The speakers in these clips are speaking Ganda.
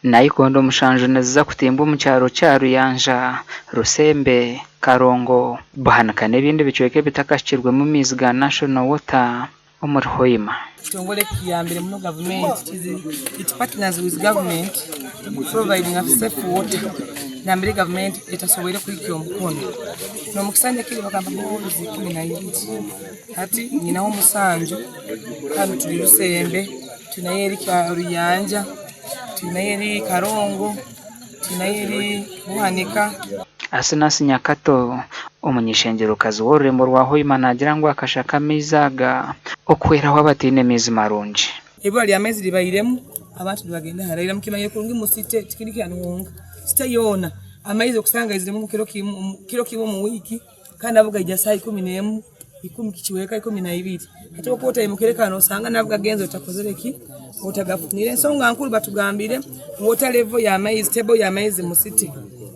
Nayikondo mushanju naziza kutemba mu cyaro cya Ruyanja, Rusembe, Karongo, Buhanuka n'ibindi bicweke bitakashikirwe mu mizi ga National Water omuri Hoima. Kitongole kiyambere muno government it partners with government providing a safe water. Nambere government etasobwere kwikyo mukono. No mukisanja kile bakamba bozi 12. Ati nyinaho musanju kandi tuli Rusembe, tunayeri ka Ruyanja, tunayeri Karongo, tunayeri Buhanika. Asinasi Nyakato umunyishengerokazi w'ururembo rwa Hoima nagira ngo akashaka mizaga okwera wabatine mizi marunji. Ibali amezi libayiremu abantu bagenda harayira mukimanye kurungi musite tikiriki anunga. Sitayona amaize okusanga izire mu kiro kibo mu wiki kandi avuga ijasa 11 10 kichiweka 12 ati okota imukerekano osanga navuga genzo takozereki otagafunire nsonga nkulu batugambire water level ya amaize table ya amaize mu city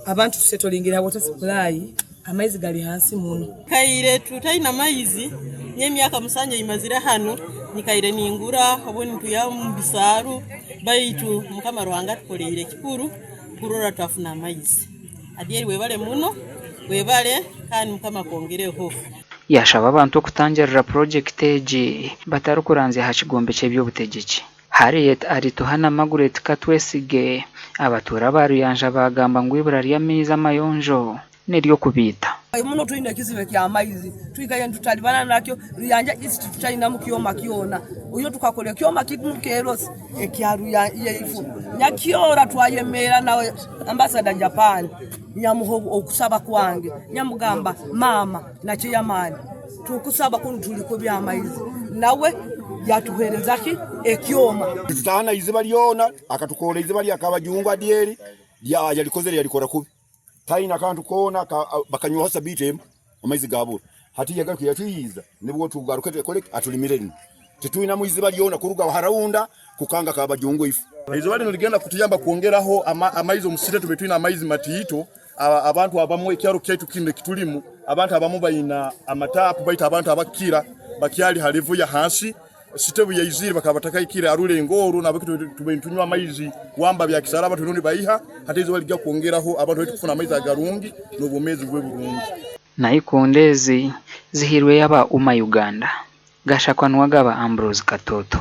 abantu tusettlingira water supply amaize gali hansi muno kaire tutaina maizi nyemyaka musanje imazira hano nikaire ningura obuntu ya mbisaru baitu mukama rwanga tukoleire kikuru kurora twafuna amaizi adieri webale muno webale kandi mukama kongereho. Yashaba abantu okutangirira project eji batarukuranze hashigombe cy'ebyobutegeki. Harriet Arituhana Margaret Katwesige abatura ba Ruyanja bagamba ngo ibura rya miza amayonjo neryo kubita. Muno tuine kizibe kya amaizi twikaye tutalibana nakyo Ruyanja isi tutayina mukiyoma kiona uyo tukakole kiyoma kimukerosi ekya Ruyanja ifu nyakiora twayemera nawe ambassador Japan nyamuho okusaba kwange nyamugamba mama nakyo yamani tukusaba ko tuliko bya amaizi nawe yatuhereza ki ekiyoma tutana iziba lyona akatukola iziba lya kabajungu adieri yalikozere yalikora kubi taina kantu kona bakanywa sabite amaizi gabura hati yagaruka yatuyiza nibwo tugarukete kole atulimireni tituina muiziba lyona kuruga haraunda kukanga kabajungu ifu izo bali nligenda kutuyamba kuongeraho amaizi omusite tubetwina amaizi matito abantu abamwe ekyaro kyetu kinde kitulimu abantu abamu bayina amatapu baita abantu abakira bakyali halevu ya hansi sitebu ya iziri bakabataka ikira arule ngoro nabakitu tubentunywa amaizi wamba bya kisaraba tunundi bayiha hati izo balijja kuongeraho abantu wetu kufuna amaizi agarungi n'obumezi bwe burungi. Nayikondezi zihirwe yaba uma Uganda gashakwanwaga ba Ambrose Katoto.